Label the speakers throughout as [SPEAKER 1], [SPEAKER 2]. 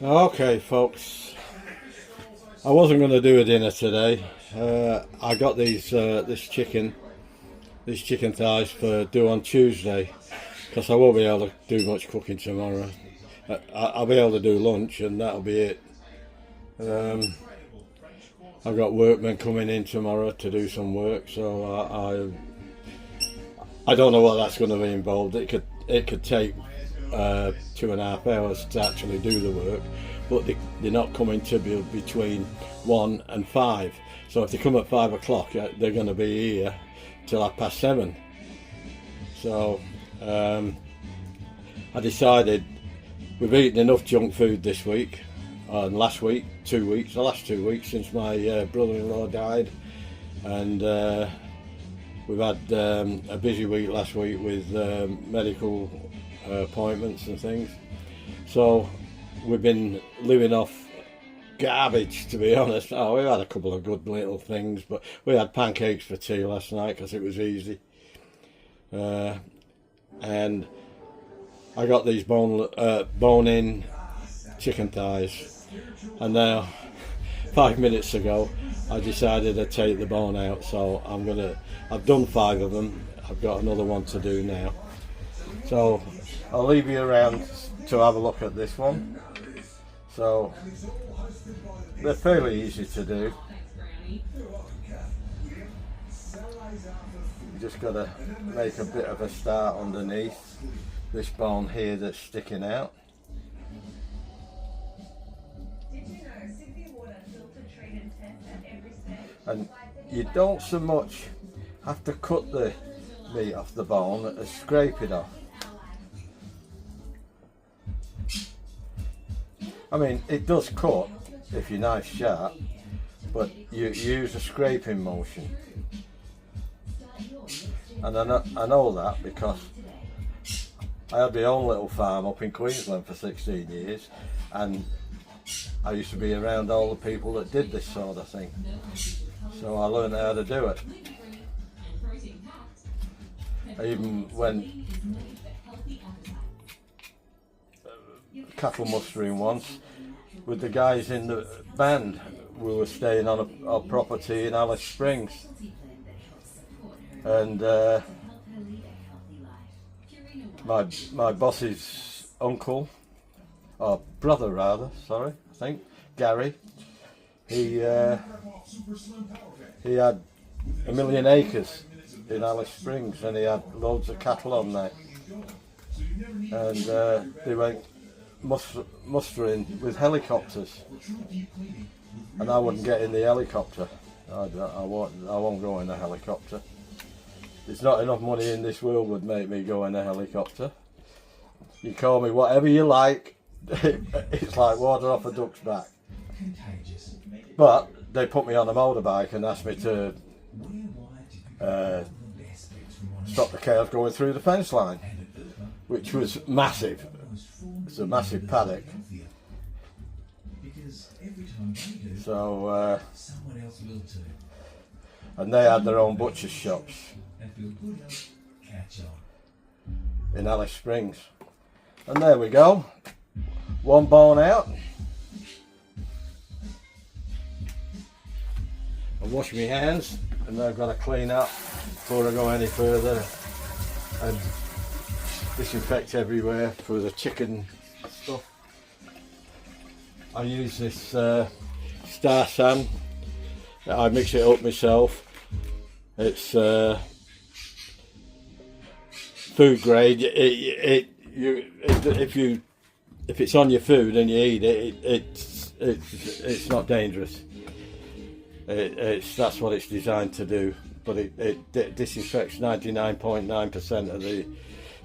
[SPEAKER 1] Okay, folks. I wasn't going to do a dinner today. I got these chicken thighs for do on Tuesday because I won't be able to do much cooking tomorrow. I'll be able to do lunch and that'll be it. I've got workmen coming in tomorrow to do some work, so I don't know what that's going to be involved. It could take 2.5 hours to actually do the work, but they're not coming to be between 1 and 5. So if they come at 5 o'clock, they're going to be here till 7:30. So I decided we've eaten enough junk food this week and last week, the last 2 weeks since my brother-in-law died, and we've had a busy week last week with medical appointments and things. So we've been living off garbage, to be honest. Oh, we had a couple of good little things, but we had pancakes for tea last night because it was easy. And I got these bone-in chicken thighs, and now 5 minutes ago I decided to take the bone out. So I've done 5 of them. I've got another one to do now. So I'll leave you around to have a look at this one. So they're fairly easy to do. You just got to make a bit of a start underneath this bone here that's sticking out. And you don't so much have to cut the meat off the bone as scrape it off. I mean, it does cut if your knife's sharp, but you use a scraping motion. And I know that because I had my own little farm up in Queensland for 16 years, and I used to be around all the people that did this sort of thing. So I learned how to do it. I even went cattle mustering once with the guys in the band. We were staying on a property in Alice Springs, and my boss's uncle, or brother rather, sorry, I think, Gary, he had 1 million acres in Alice Springs, and he had loads of cattle on there, and they went mustering with helicopters, and I wouldn't get in the helicopter. I won't go in a helicopter. There's not enough money in this world would make me go in a helicopter. You call me whatever you like, it's like water off a duck's back. But they put me on a motorbike and asked me to stop the cows going through the fence line, which was massive. It's a massive paddock. So, and they had their own butcher's shops in Alice Springs. And there we go, one bone out. I wash my hands, and I've got to clean up before I go any further and disinfect everywhere for the chicken stuff. I use this Star San. I mix it up myself. It's food grade. If it's on your food and you eat it, it's not dangerous. That's what it's designed to do. But it disinfects 99.9% of the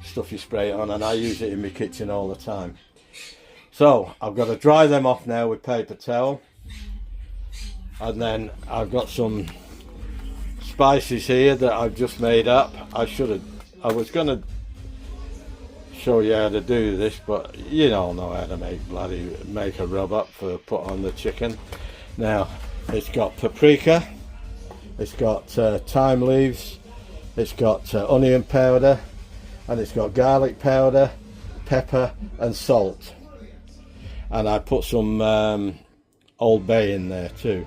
[SPEAKER 1] stuff you spray it on, and I use it in my kitchen all the time. So I've got to dry them off now with paper towel, and then I've got some spices here that I've just made up. I was going to show you how to do this, but you don't know how to make a rub up for put on the chicken. Now it's got paprika, it's got thyme leaves, it's got onion powder, and it's got garlic powder, pepper and salt. and I put some Old Bay in there too.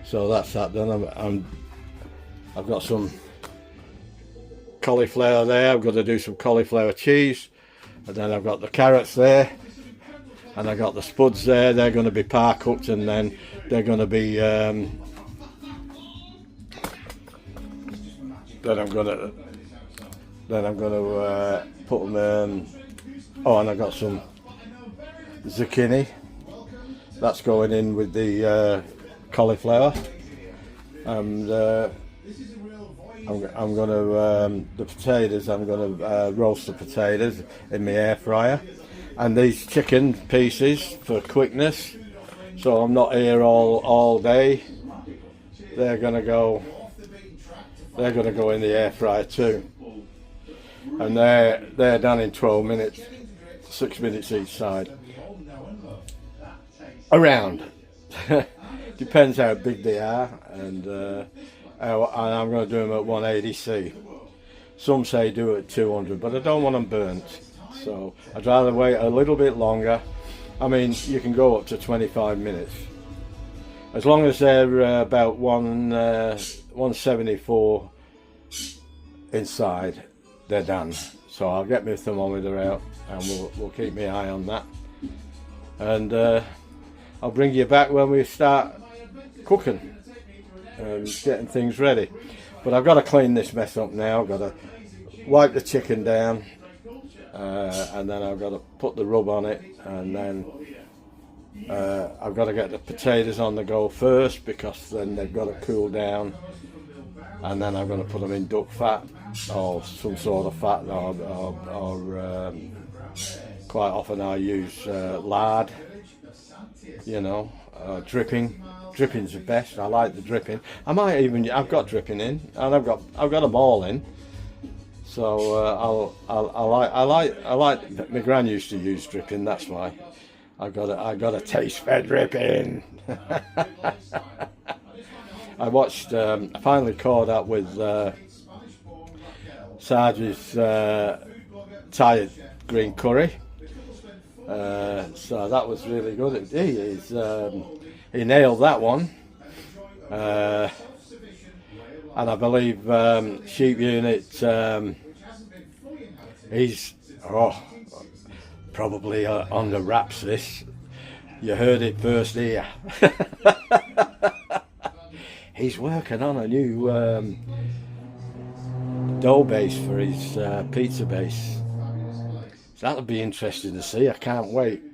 [SPEAKER 1] So that's that done. I've got some cauliflower there. I've got to do some cauliflower cheese, and then I've got the carrots there, and I got the spuds there. They're going to be par cooked, and then they're going to be then I'm going to put them. Oh, and I got some zucchini. That's going in with the cauliflower, and I'm going to the potatoes. I'm going to roast the potatoes in my air fryer, and these chicken pieces for quickness. So I'm not here all day. They're going to go in the air fryer too, and they're done in 12 minutes, 6 minutes each side. Around. Depends how big they are, and I'm going to do them at 180C. Some say do it at 200, but I don't want them burnt, so I'd rather wait a little bit longer. I mean, you can go up to 25 minutes. As long as they're about 174 inside, they're done. So I'll get my thermometer out, and we'll keep my eye on that. And I'll bring you back when we start cooking and getting things ready. But I've got to clean this mess up now. I've got to wipe the chicken down, and then I've got to put the rub on it, and then I've got to get the potatoes on the go first, because then they've got to cool down, and then I'm going to put them in duck fat or some sort of fat, or quite often I use lard, you know, dripping. Dripping's the best. I like the dripping. I've got dripping in, and I've got them all in. So I like. My gran used to use dripping. That's why I got a taste for dripping. I watched. I finally caught up with Sarge's Thai green curry. So that was really good. He nailed that one. And I believe Sheep Unit, he's probably on the wraps this. You heard it first here. He's working on a new dough base for his pizza base. So that'll be interesting to see. I can't wait.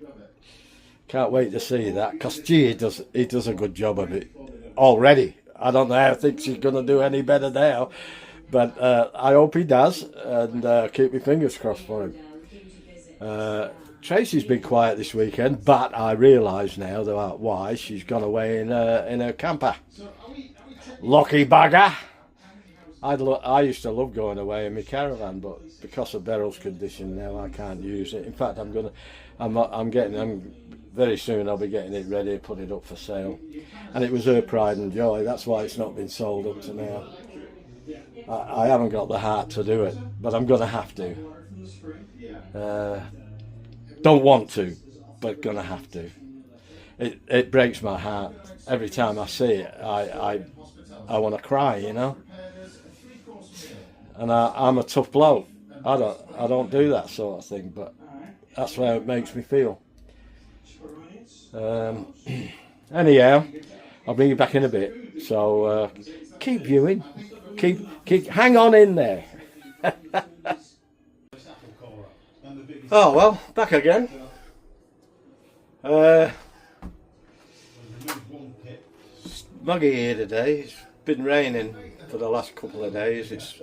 [SPEAKER 1] Can't wait to see that, because he does a good job of it already. I don't know how I think she's going to do any better now, but I hope he does, and keep my fingers crossed for him. Tracy's been quiet this weekend, but I realise now why. She's gone away in her camper. Lucky bugger! I used to love going away in my caravan, but because of Beryl's condition now, I can't use it. In fact, very soon I'll be getting it ready, put it up for sale. And it was her pride and joy. That's why it's not been sold up to now. I haven't got the heart to do it, but I'm going to have to. Don't want to, but going to have to. It breaks my heart. Every time I see it, I want to cry, you know. And I'm a tough bloke. I don't do that sort of thing, but that's how it makes me feel. Anyhow, I'll bring you back in a bit. So keep viewing, keep hang on in there. Oh well, back again. Muggy here today. It's been raining for the last couple of days. It's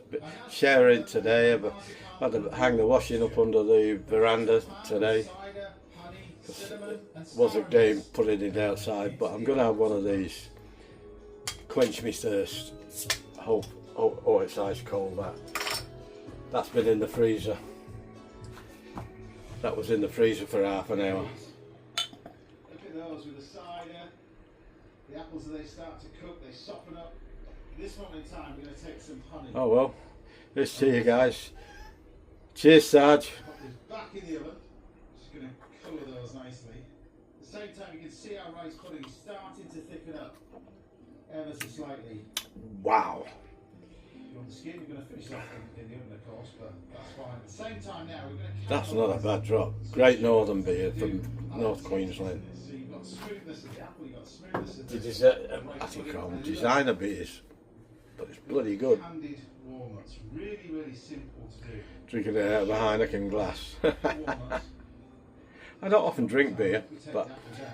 [SPEAKER 1] showering today. I've had to hang the washing up under the veranda today. It wasn't game putting it outside, but I'm going to have one of these. Quench me thirst. Oh, it's ice cold that. That's been in the freezer. That was in the freezer for half an hour.
[SPEAKER 2] Look at those with the cider. The apples, as they start to cook, they soften up. This one in time, we're going to take some honey.
[SPEAKER 1] Oh well, this to you guys. Cheers, Sarge.
[SPEAKER 2] Pop this back in the oven. Just going to colour those nicely. At the same time, you can see our rice pudding is starting to thicken up ever so slightly.
[SPEAKER 1] Wow.
[SPEAKER 2] On the skin, we're going to finish off in the oven, of course, but that's fine. At the same time, now we're going to.
[SPEAKER 1] That's not a bad drop. Great Northern beer from North Queensland.
[SPEAKER 2] So you've got smoothness of the apple, you've got smoothness of
[SPEAKER 1] It
[SPEAKER 2] the.
[SPEAKER 1] is I think they call them designer beers, but it's bloody good.
[SPEAKER 2] Candied walnuts, really, really simple to do.
[SPEAKER 1] Drinking it out of a Heineken glass.
[SPEAKER 2] Walnuts.
[SPEAKER 1] I don't often drink beer,
[SPEAKER 2] We take
[SPEAKER 1] but
[SPEAKER 2] the apples out.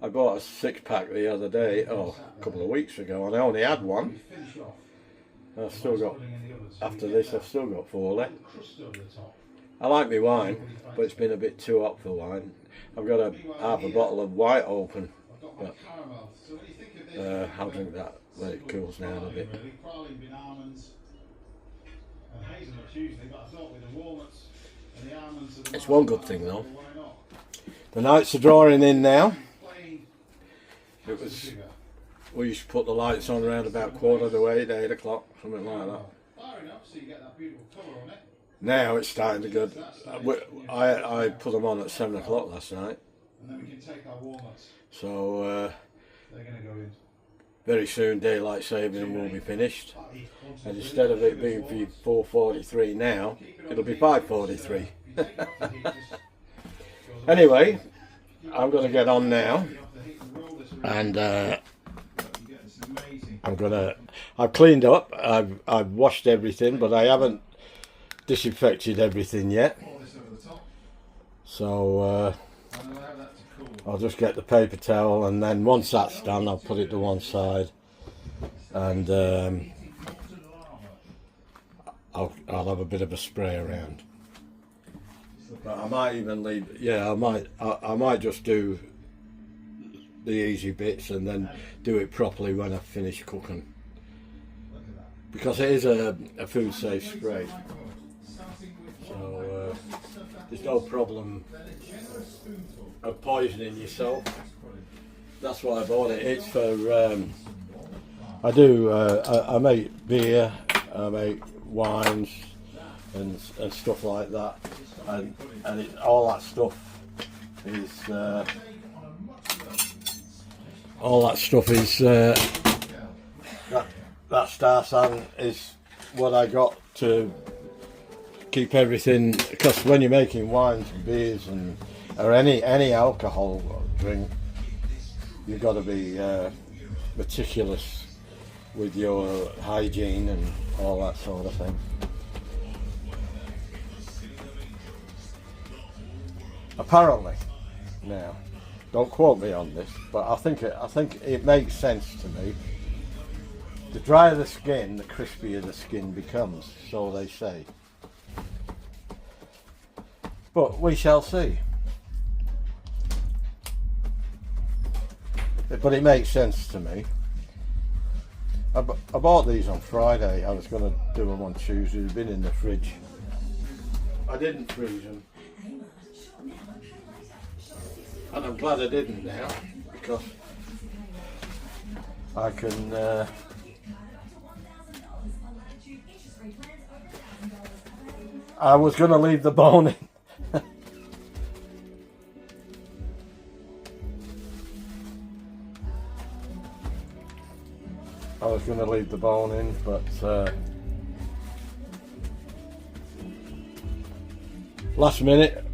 [SPEAKER 1] I bought a 6-pack the other day, a couple of weeks ago, and I only had
[SPEAKER 2] We
[SPEAKER 1] one.
[SPEAKER 2] finish off.
[SPEAKER 1] I've still got,
[SPEAKER 2] Putting in the oven, so
[SPEAKER 1] after
[SPEAKER 2] we
[SPEAKER 1] this,
[SPEAKER 2] get
[SPEAKER 1] I've still got 4
[SPEAKER 2] that
[SPEAKER 1] left.
[SPEAKER 2] crust over the top.
[SPEAKER 1] I like my wine, but it's been a bit too hot for wine. I've got to have a bottle of white open.
[SPEAKER 2] I've got my
[SPEAKER 1] But,
[SPEAKER 2] caramel. So when you think of this,
[SPEAKER 1] I'll drink that when it cools down a bit.
[SPEAKER 2] Really, praline being almonds and hazelnuts usually, but I thought with the walnuts and the almonds. And the
[SPEAKER 1] It's one good thing though.
[SPEAKER 2] why not?
[SPEAKER 1] The nights are drawing in now.
[SPEAKER 2] Plain
[SPEAKER 1] It was.
[SPEAKER 2] sugar.
[SPEAKER 1] We used to put the lights on around about 7:45, 8 o'clock, something like that.
[SPEAKER 2] Far enough so you get that beautiful colour on it.
[SPEAKER 1] Now it's starting to go. I put them on at 7 o'clock last night,
[SPEAKER 2] And then we can take our walnuts.
[SPEAKER 1] so
[SPEAKER 2] They're going to go in.
[SPEAKER 1] very soon daylight saving will be finished. And instead of it being 4:43 now, it'll be 5:43. Anyway, I'm going to get on now, and I've cleaned up. I've washed everything, but I haven't disinfected everything yet. So I'll just get the paper towel, and then once that's done, I'll put it to one side, and I'll have a bit of a spray around. But I might even leave. Yeah, I might just do the easy bits and then do it properly when I finish cooking, because it is a food safe spray. So there's no problem of poisoning yourself. That's why I bought it. It's for I make beer, I make wines and stuff like that, and all that stuff is that Star San is what I got to keep everything, because when you're making wines and beers or any alcohol drink, you've got to be meticulous with your hygiene and all that sort of thing. Apparently, now, don't quote me on this, but I think it makes sense to me. The drier the skin, the crispier the skin becomes, so they say. But we shall see. But it makes sense to me. I bought these on Friday. I was going to do them on Tuesday. They've been in the fridge. I didn't freeze them. And I'm glad I didn't now, because I can I was going to leave the bone in. I was going to leave the bone in, but last minute,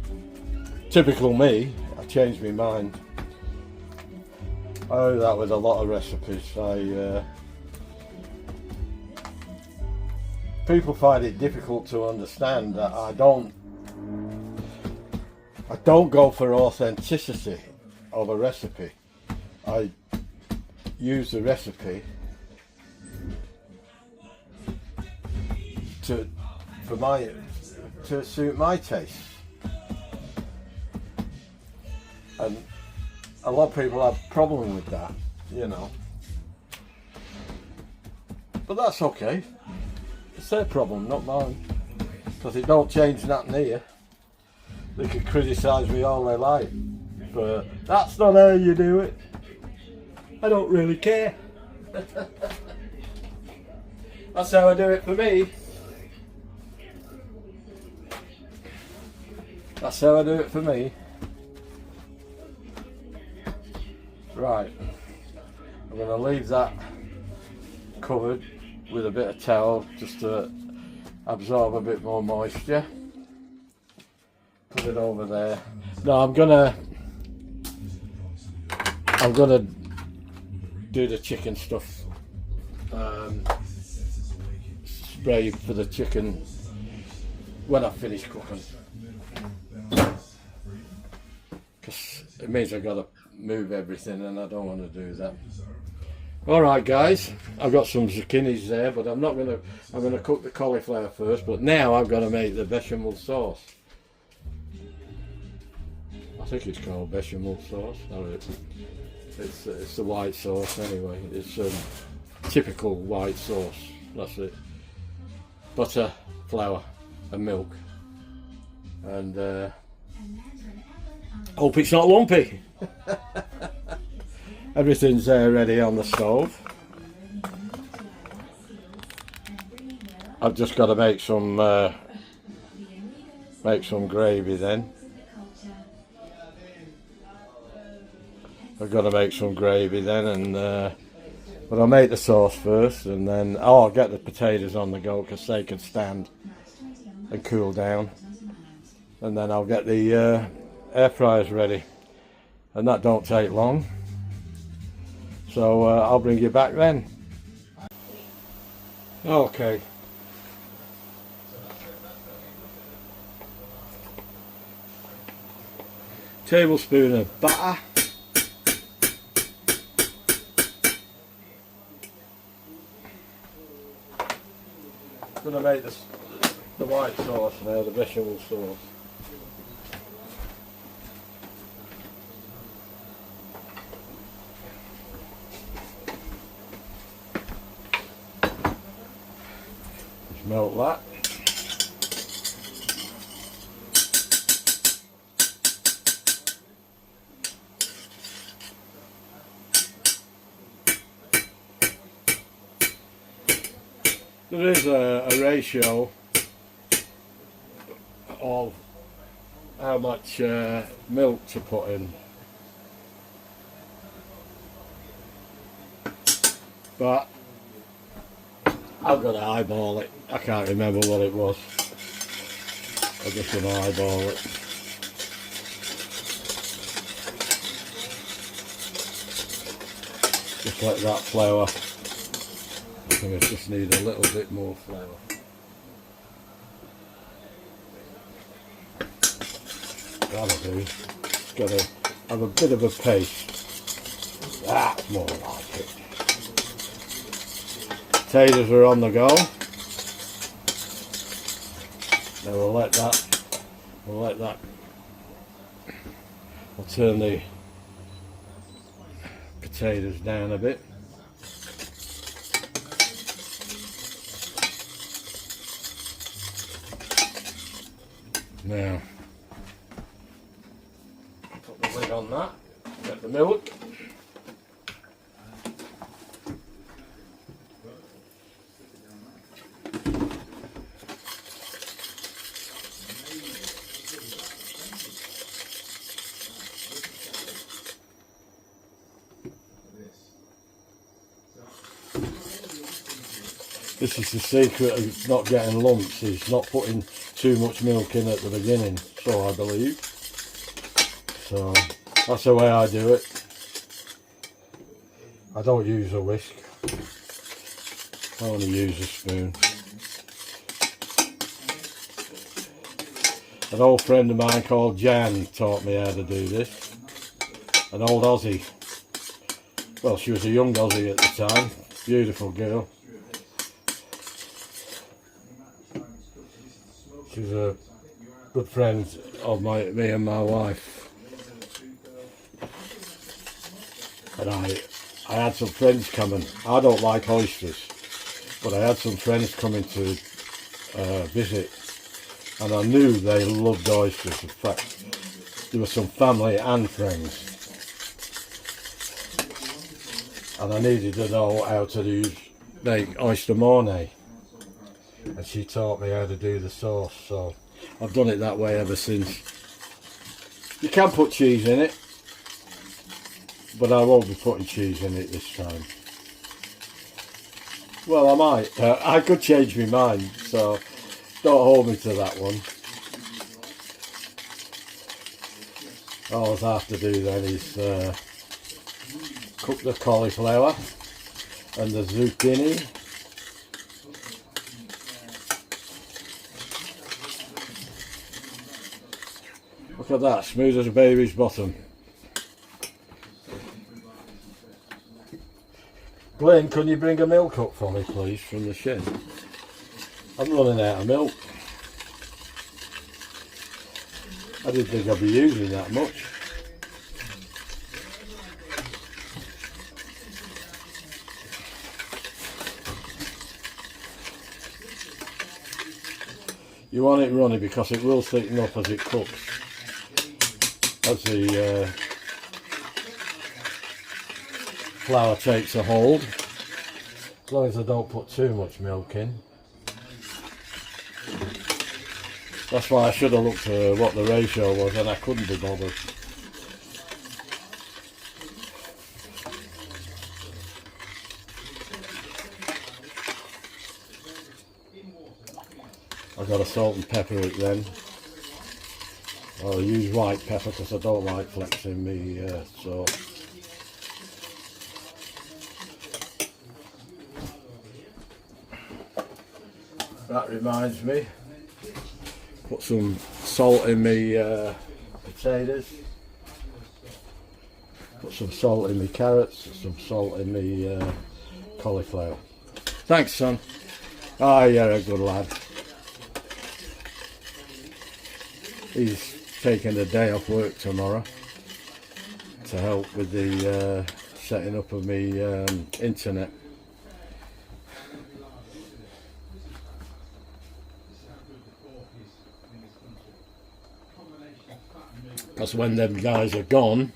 [SPEAKER 1] typical me, I changed my mind. Oh, that was a lot of recipes. People find it difficult to understand that I don't go for authenticity of a recipe. I use the recipe to suit my taste, and a lot of people have a problem with that, you know. But that's okay. It's their problem, not mine. Because it don't change nothing here. They can criticise me all they like, but that's not how you do it. I don't really care. That's how I do it for me. That's how I do it for me. Right, I'm going to leave that covered with a bit of towel just to absorb a bit more moisture. Put it over there. Now I'm gonna do the chicken stuff. Spray for the chicken when I finish cooking, because it means I've got to move everything and I don't want to do that. Alright guys, I've got some zucchinis there, but I'm gonna cook the cauliflower first, but now I've got to make the bechamel sauce. I think it's called bechamel sauce. No, it's the white sauce anyway. It's typical white sauce, that's it. Butter, flour and milk. And hope it's not lumpy. Everything's ready on the stove. I've just got to make some gravy then. I've got to make some gravy then, and but I'll make the sauce first, and then I'll get the potatoes on the go because they can stand and cool down, and then I'll get the air fryers ready, and that don't take long. So I'll bring you back then. Okay. Tablespoon of butter. I'm going to make this the white sauce now, the bechamel sauce. Just melt that. There is a ratio of how much milk to put in, but I've got to eyeball it. I can't remember what it was. I'm just going to eyeball it. Just like that flour. I think I just need a little bit more flour. That'll do. Got to have a bit of a paste. That's more like it. Potatoes are on the go. Now we'll let that, I'll turn the potatoes down a bit. Now, put the lid on that, get the milk. This is the secret of not getting lumps, is not putting too much milk in at the beginning, so I believe. So that's the way I do it. I don't use a whisk, I only use a spoon. An old friend of mine called Jan taught me how to do this. An old Aussie. Well, she was a young Aussie at the time, beautiful girl. She's a good friend of me and my wife. And I had some friends coming. I don't like oysters, but I had some friends coming to visit, and I knew they loved oysters. In fact, there were some family and friends, and I needed to know how to make oyster mornay. And she taught me how to do the sauce, so I've done it that way ever since. You can put cheese in it, but I won't be putting cheese in it this time. Well, I might. I could change my mind, so don't hold me to that one. All I have to do then is cook the cauliflower and the zucchini. Look at that, smooth as a baby's bottom. Glenn, can you bring a milk up for me please from the shed? I'm running out of milk. I didn't think I'd be using that much. You want it runny because it will thicken up as it cooks. As the flour takes a hold. As long as I don't put too much milk in. That's why I should have looked at what the ratio was and I couldn't be bothered. I've got to salt and pepper it then. I'll use white pepper because I don't like flexing me salt. That reminds me, put some salt in my potatoes, put some salt in my carrots, some salt in my cauliflower. Thanks son. Ah, you're a good lad. He's taking a day off work tomorrow to help with the setting up of my internet. Because when them guys are gone,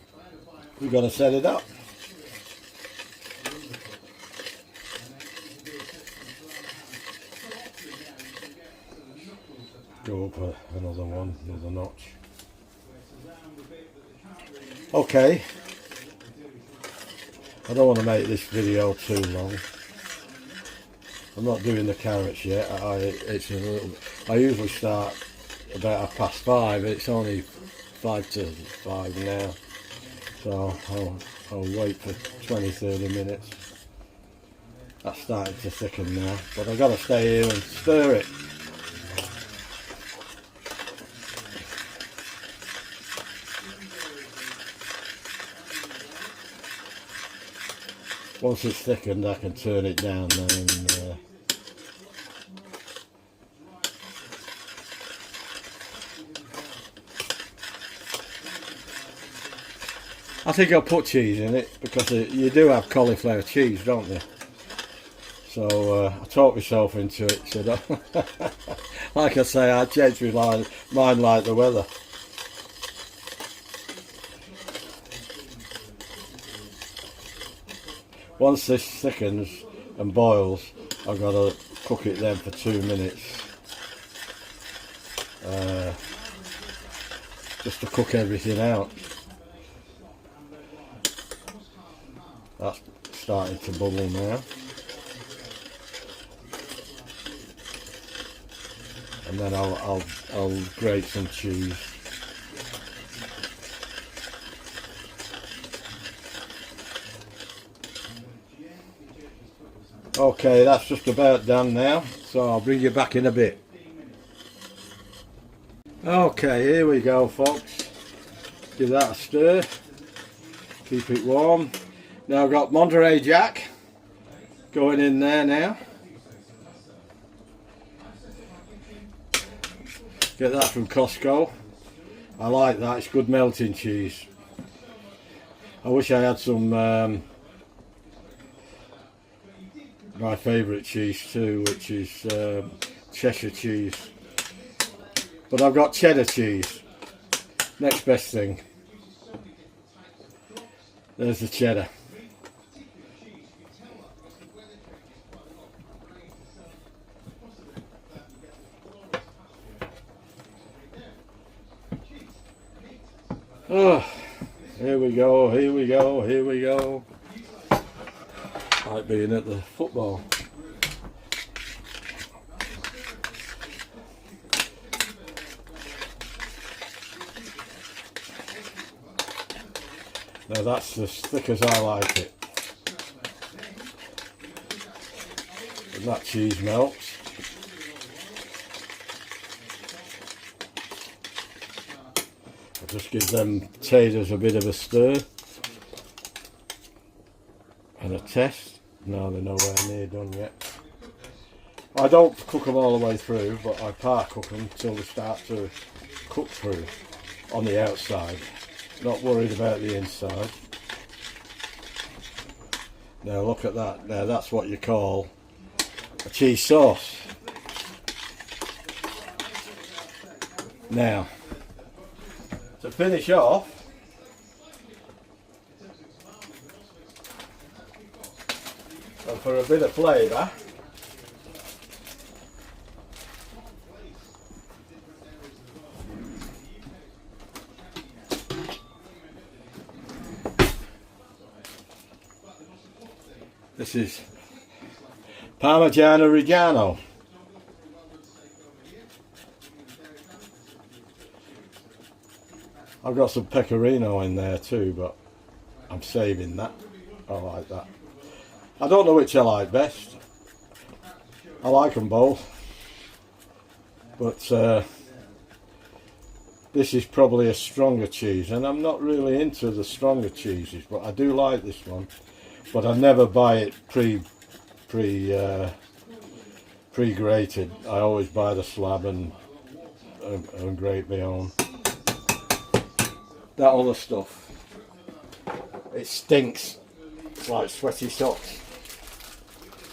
[SPEAKER 1] we've got to set it up. Go up another one, another notch. Okay. I don't want to make this video too long. I'm not doing the carrots yet. It's a little. I usually start about 5:30. It's only 5 to 5 now, so I'll wait for 20-30 minutes. That's starting to thicken now, but I've got to stay here and stir it. Once it's thickened I can turn it down then and I think I'll put cheese in it because you do have cauliflower cheese, don't you? So I talked myself into it. So like I say, I change my mind like the weather. Once this thickens and boils, I've got to cook it then for 2 minutes. Just to cook everything out. That's starting to bubble now. And then I'll grate some cheese. Okay, that's just about done now, so I'll bring you back in a bit. Okay, here we go folks. Give that a stir. Keep it warm. Now I've got Monterey Jack going in there now. Get that from Costco. I like that, it's good melting cheese. I wish I had some my favourite cheese too, which is Cheshire cheese. But I've got cheddar cheese. Next best thing. There's the cheddar. Oh, here we go, here here we go, here we go. Like being at the football. Now that's as thick as I like it. And that cheese melts. I'll just give them potatoes a bit of a stir. And a test. No, they're nowhere near done yet. I don't cook them all the way through, but I part cook them until they start to cook through on the outside. Not worried about the inside. Now look at that. Now that's what you call a cheese sauce. Now, to finish off, and for a bit of flavour, this is Parmigiano Reggiano. I've got some pecorino in there too, but I'm saving that. I like that. I don't know which I like best. I like them both. But this is probably a stronger cheese, and I'm not really into the stronger cheeses, but I do like this one. But I never buy it pre-grated. I always buy the slab and grate my own. That other stuff, it stinks. It's like sweaty socks.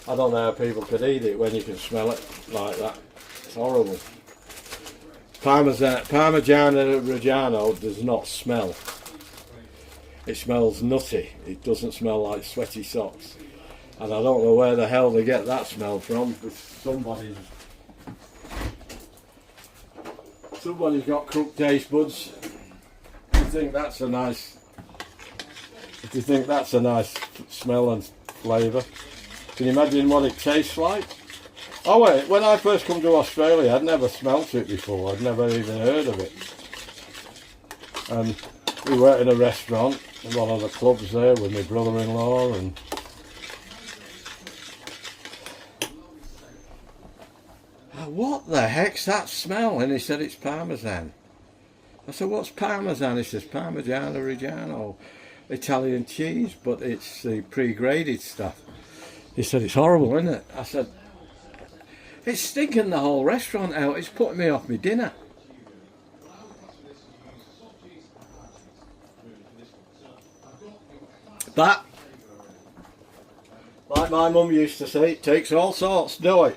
[SPEAKER 1] I don't know how people could eat it when you can smell it like that. It's horrible. Parmigiano Reggiano does not smell. It smells nutty. It doesn't smell like sweaty socks. And I don't know where the hell they get that smell from. Somebody's got crooked taste buds. If you think that's a nice smell and flavour, can you imagine what it tastes like? Oh wait, when I first come to Australia, I'd never smelt it before. I'd never even heard of it. And we were in a restaurant in one of the clubs there with my brother-in-law, and what the heck's that smell? And he said it's Parmesan. I said, what's Parmesan? He says Parmigiano Reggiano, Italian cheese, but it's the pre-graded stuff. He said, it's horrible, isn't it? I said, it's stinking the whole restaurant out. It's putting me off my dinner. But, like my mum used to say, it takes all sorts, do it?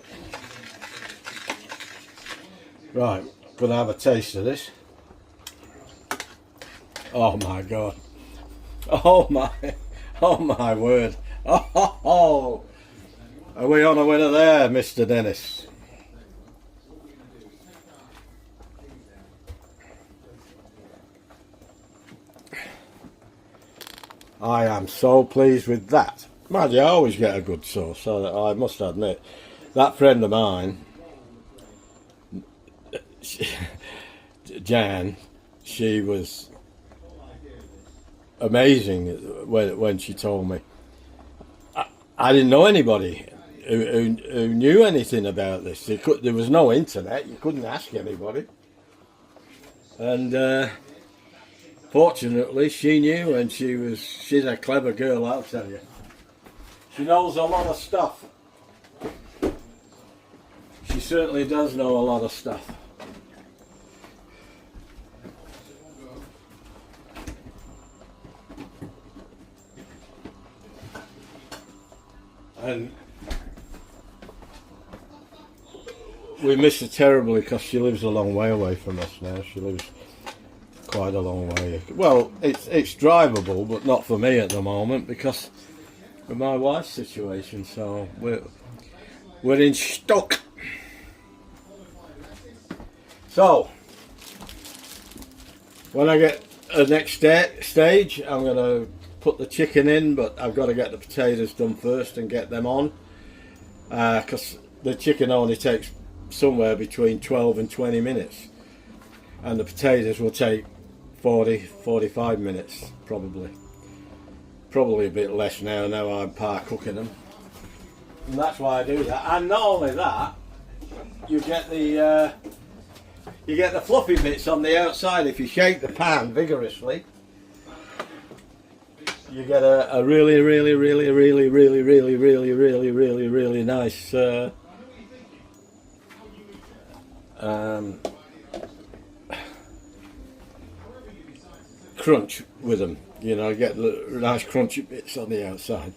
[SPEAKER 1] Right, gonna have a taste of this. Oh my God. Oh my word. Oh. Are we on a winner there, Mr. Dennis? I am so pleased with that. Mind you, I always get a good sauce, so I must admit, that friend of mine, Jan, she was amazing when she told me. I didn't know anybody who knew anything about this. There was no internet. You couldn't ask anybody. And fortunately, she knew, and she's a clever girl, I'll tell you. She knows a lot of stuff. She certainly does know a lot of stuff. And we miss her terribly because she lives a long way away from us now. She lives quite a long way. Well, it's drivable, but not for me at the moment because of my wife's situation. So we're in Stoke. So when I get the next stage, I'm going to put the chicken in, but I've got to get the potatoes done first and get them on, because the chicken only takes somewhere between 12 and 20 minutes, and the potatoes will take 45 minutes probably a bit less now I'm part cooking them, and that's why I do that. And not only that, you get the fluffy bits on the outside. If you shake the pan vigorously, you get a really nice crunch with them. You know, get nice crunchy bits on the outside.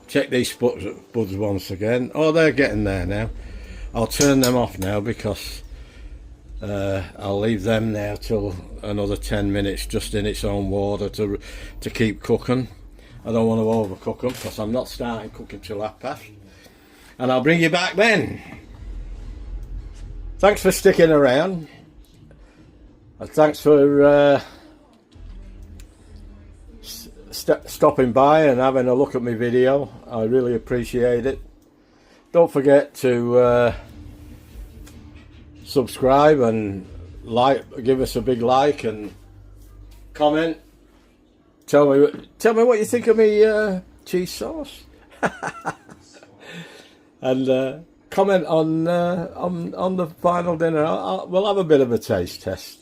[SPEAKER 1] Check these buds once again. Oh, they're getting there now. I'll turn them off now because I'll leave them now till another 10 minutes just in its own water to keep cooking. I don't want to overcook them because I'm not starting cooking till past. And I'll bring you back then. Thanks for sticking around. And thanks for stopping by and having a look at my video. I really appreciate it. Don't forget to subscribe and give us a big like and comment. Tell me what you think of me cheese sauce. And comment on the final dinner. We'll have a bit of a taste test.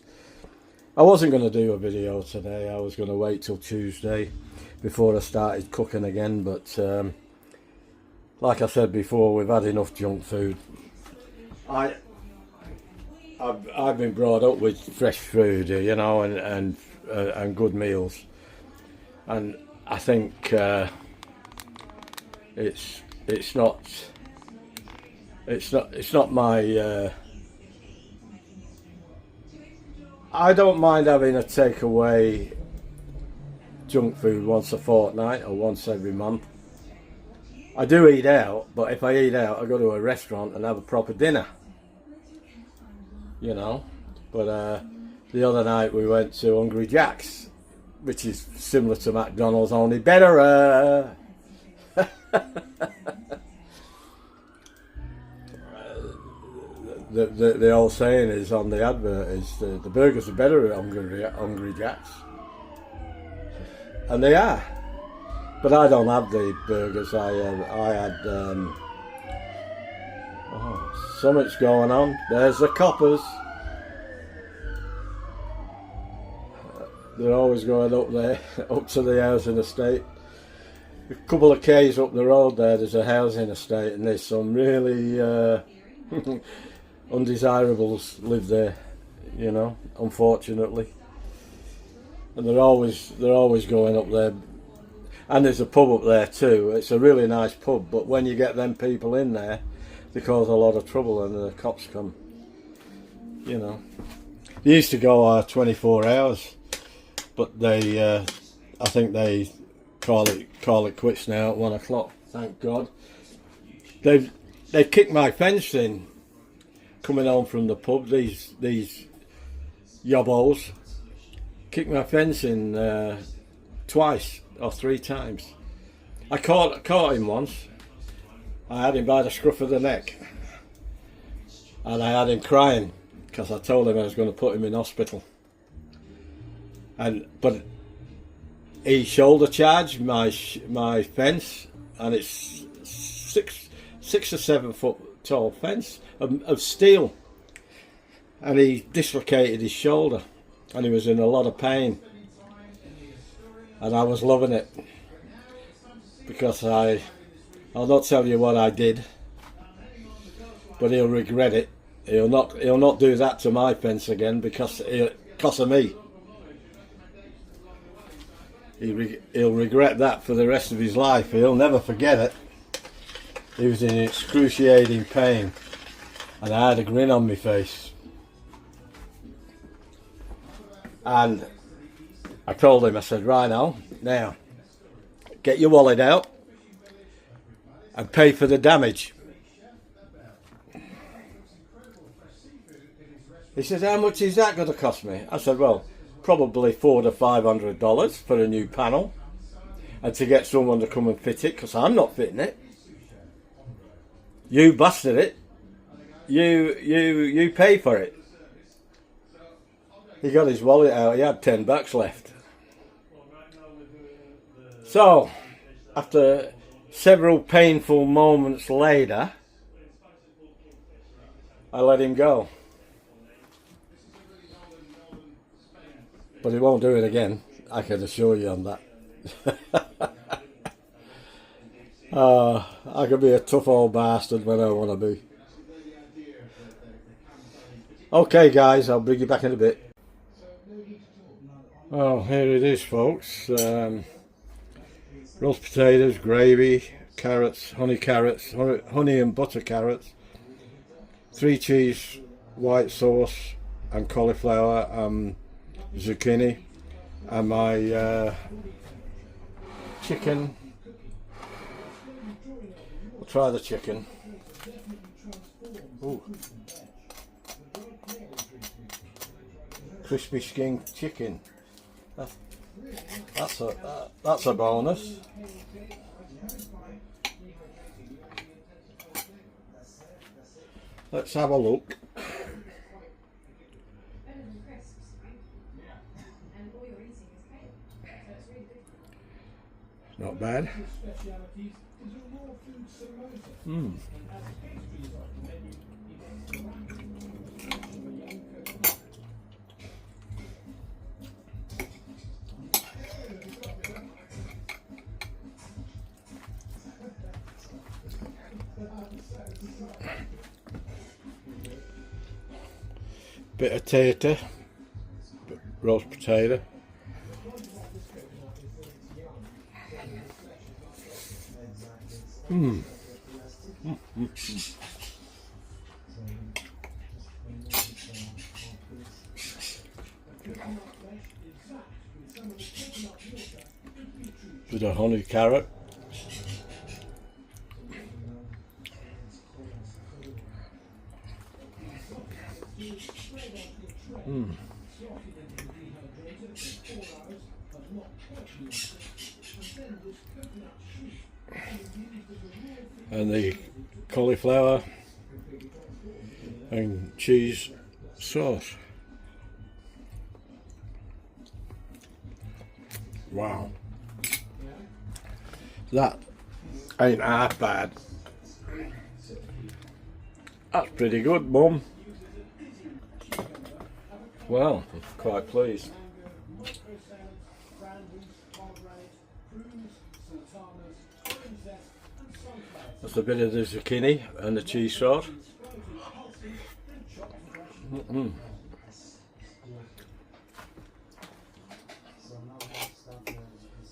[SPEAKER 1] I wasn't going to do a video today. I was going to wait till Tuesday before I started cooking again, but like I said before, we've had enough junk food. I've been brought up with fresh food, you know, and good meals, and I think it's not my. I don't mind having a takeaway junk food once a fortnight or once every month. I do eat out, but if I eat out, I go to a restaurant and have a proper dinner. You know, but the other night we went to Hungry Jack's, which is similar to McDonald's, only better. The old saying is on the advert is the burgers are better at Hungry Jack's, and they are. But I don't have the burgers. I had something's going on. There's the coppers. They're always going up there, up to the housing estate. A couple of k's up the road there's a housing estate, and there's some really undesirables live there, you know, unfortunately. And they're always going up there. And there's a pub up there too. It's a really nice pub, but when you get them people in there, they cause a lot of trouble and the cops come, you know. They used to go 24 hours, but they I think they call it quits now at 1 o'clock, thank God. They kicked my fence in coming home from the pub. These yobbos kicked my fence in twice or 3 times. I caught him once. I had him by the scruff of the neck, and I had him crying because I told him I was going to put him in hospital. But he shoulder charged my fence, and it's 6 or 7 foot tall fence of steel, and he dislocated his shoulder, and he was in a lot of pain. And I was loving it because I'll not tell you what I did, but he'll regret it. He'll not do that to my fence again because of me. He'll regret that for the rest of his life. He'll never forget it. He was in excruciating pain, and I had a grin on my face. And I told him, I said, Rhino, now get your wallet out and pay for the damage. He said, how much is that going to cost me? I said, well, probably $400 to $500 for a new panel, and to get someone to come and fit it, because I'm not fitting it. You busted it. You pay for it. He got his wallet out. He had $10 left. So, after several painful moments later, I let him go. But he won't do it again, I can assure you on that. I can be a tough old bastard when I want to be. Okay guys, I'll bring you back in a bit. Well, here it is folks. Roast potatoes, gravy, carrots, honey and butter carrots, 3 cheese, white sauce and cauliflower and zucchini, and my chicken. We'll try the chicken. Ooh. Crispy skin chicken. That's a bonus. Let's have a look. Not bad. Bit of tater, roast potato. Bit of honey carrot. And the cauliflower and cheese sauce. Wow, that ain't half bad. That's pretty good, Mum. Well, I'm quite pleased. That's a bit of the zucchini and the cheese sauce.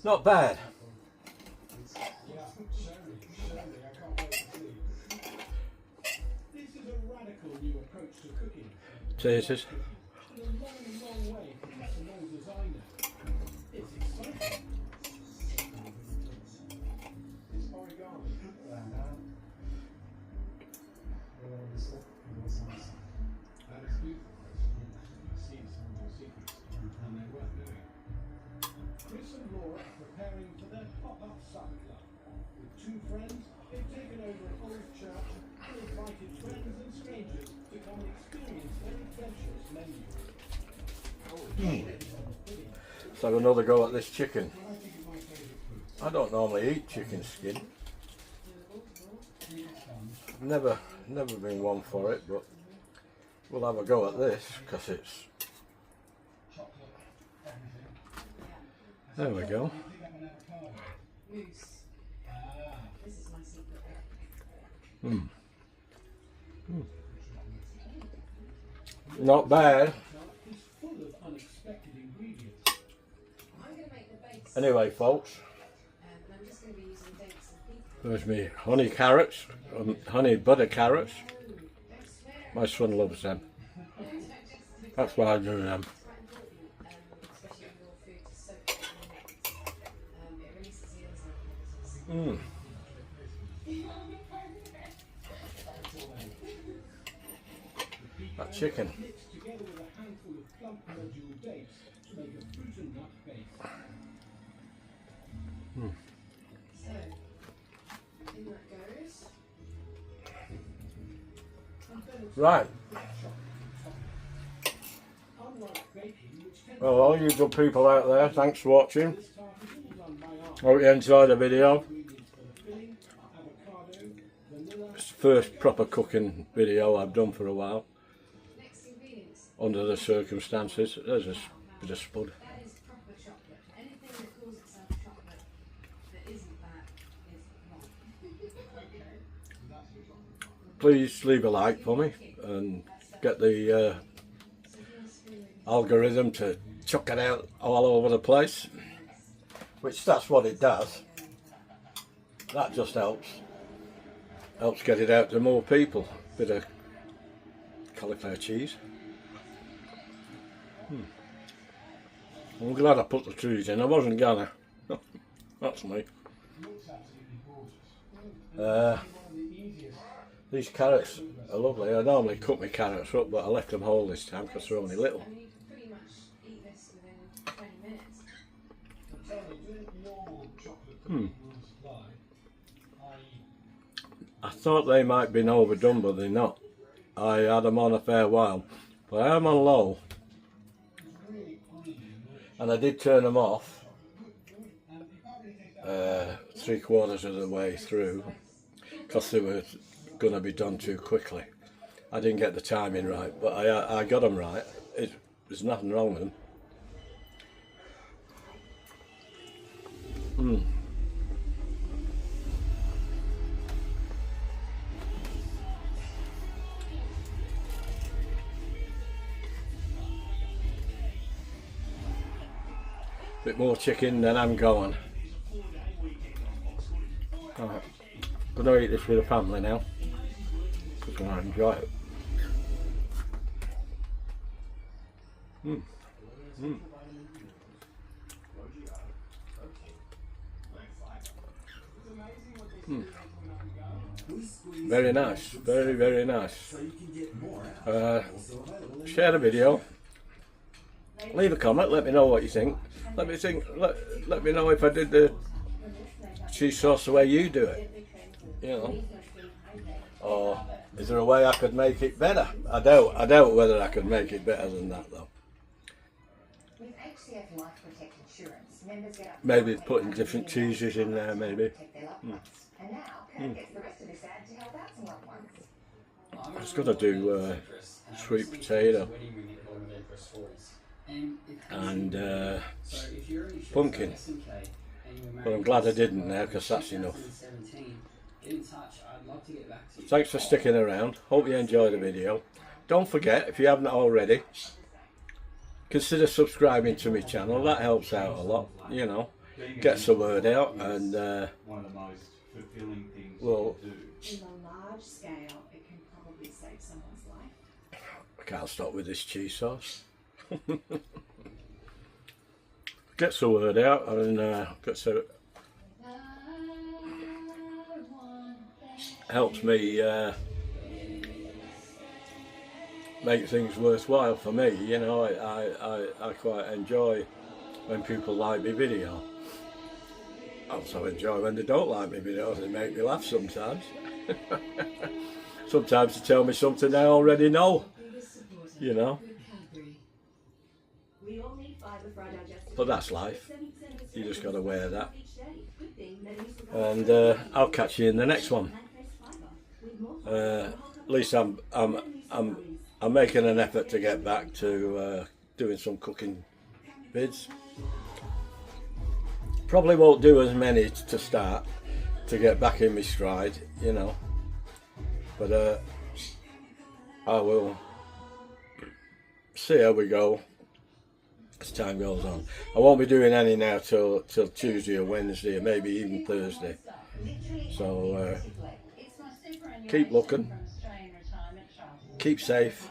[SPEAKER 1] Not bad. Potatoes.
[SPEAKER 2] Chris and Laura are preparing for their pop-up supper club. With 2 friends, they've taken over an old church and invited friends and strangers to come and experience their adventurous menu.
[SPEAKER 1] Let's have another go at this chicken. I don't normally eat chicken skin. Never been one for it, but we'll have a go at this because it's. There we go. Not bad. Anyway, folks, there's me honey carrots, honey butter carrots. My son loves them. That's why I do them. That chicken.
[SPEAKER 2] Together with a handful of plump nodule dates, to make a fruit and nut base.
[SPEAKER 3] So, in that goes.
[SPEAKER 2] And then it's
[SPEAKER 1] Right.
[SPEAKER 2] unlike baking, which tends
[SPEAKER 1] Well, all you good people out there, thanks for watching.
[SPEAKER 2] this tart is all done by hand.
[SPEAKER 1] Hope you enjoyed the video.
[SPEAKER 2] Ingredients for the filling, avocado, vanilla,
[SPEAKER 1] It's the first proper cooking video I've done for a while,
[SPEAKER 3] Next ingredients.
[SPEAKER 1] under the circumstances. There's a bit of spud.
[SPEAKER 3] That is proper chocolate. Anything that calls itself chocolate that isn't that is wrong.
[SPEAKER 1] Please leave a like for me and get the
[SPEAKER 3] So if you're screwing
[SPEAKER 1] algorithm to chuck it out all over the place, which that's what it does. That just helps get it out to more people. Bit of cauliflower cheese. I'm glad I put the trees in. I wasn't gonna. That's me. These carrots are lovely. I normally cut my carrots up, but I left them whole this time because they're only little.
[SPEAKER 3] and you can pretty much eat this within 20 minutes.
[SPEAKER 2] Tony, do normal chocolate cooking rules apply?
[SPEAKER 1] I thought they might be overdone, but they're not. I had them on a fair while, but I am on low, and I did turn them off 3/4 of the way through because they were going to be done too quickly. I didn't get the timing right, but I got them right. There's nothing wrong with them. Bit more chicken than I'm going. Alright, gonna eat this with the family now. Just gonna enjoy it. Very nice, very, very nice. Share the video. Leave a comment, let me know what you think. Let me know if I did the cheese sauce the way you do it. You know. Or is there a way I could make it better? I doubt whether I could make it better than that though.
[SPEAKER 4] With HCF Life Protect Insurance, members get up to
[SPEAKER 1] Maybe
[SPEAKER 4] £1,800
[SPEAKER 1] putting different cheeses in there, maybe.
[SPEAKER 4] protect their loved ones. And now, Kurt gets the rest of this ad to help out some loved ones.
[SPEAKER 1] I was gonna do sweet potato and pumpkin, but I'm glad I didn't now because that's enough. Thanks for sticking around. Hope you enjoyed the video. Don't forget, if you haven't already, consider subscribing to my channel. That helps out a lot, you know, gets the word out, and
[SPEAKER 5] one of the most fulfilling things
[SPEAKER 1] well,
[SPEAKER 5] you do.
[SPEAKER 4] In a large scale, it can probably save someone's life.
[SPEAKER 1] I can't stop with this cheese sauce. Gets the word out, and helps me make things worthwhile for me. You know, I quite enjoy when people like my video. I also enjoy when they don't like my videos. They make me laugh sometimes. Sometimes they tell me something I already know. You know.
[SPEAKER 4] We all need fibre for our digestive.
[SPEAKER 1] But that's life. You just got to wear that.
[SPEAKER 4] Good thing that is
[SPEAKER 1] And I'll catch you in the next one. At least I'm making an effort to get back to doing some cooking vids. Probably won't do as many to start to get back in my stride, you know. But I will see how we go as time goes on. I won't be doing any now till Tuesday or Wednesday or maybe even Thursday. So keep looking, keep safe.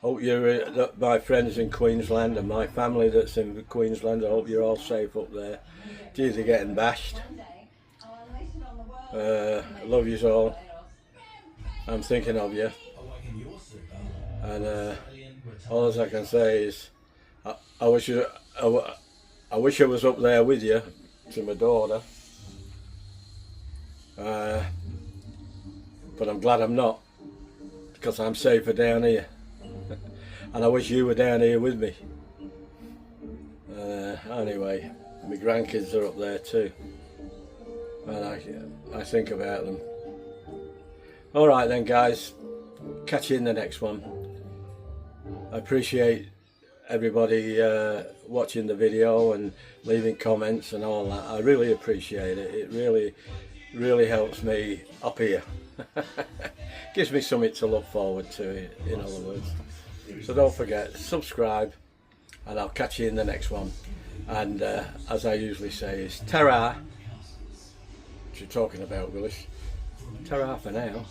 [SPEAKER 1] Hope you're my friends in Queensland and my family that's in Queensland. I hope you're all safe up there. Geez, they're getting bashed. Love you all. I'm thinking of you. And all I can say is I wish I wish I was up there with you, to my daughter. But I'm glad I'm not, because I'm safer down here. And I wish you were down here with me. Anyway, my grandkids are up there too, and I think about them. All right then, guys, catch you in the next one. I appreciate everybody watching the video and leaving comments and all that. I really appreciate it. It really helps me up here. Gives me something to look forward to, in other words. So don't forget, subscribe, and I'll catch you in the next one. And as I usually say, is ta-ra. What you talking about, Willis? Ta-ra for now.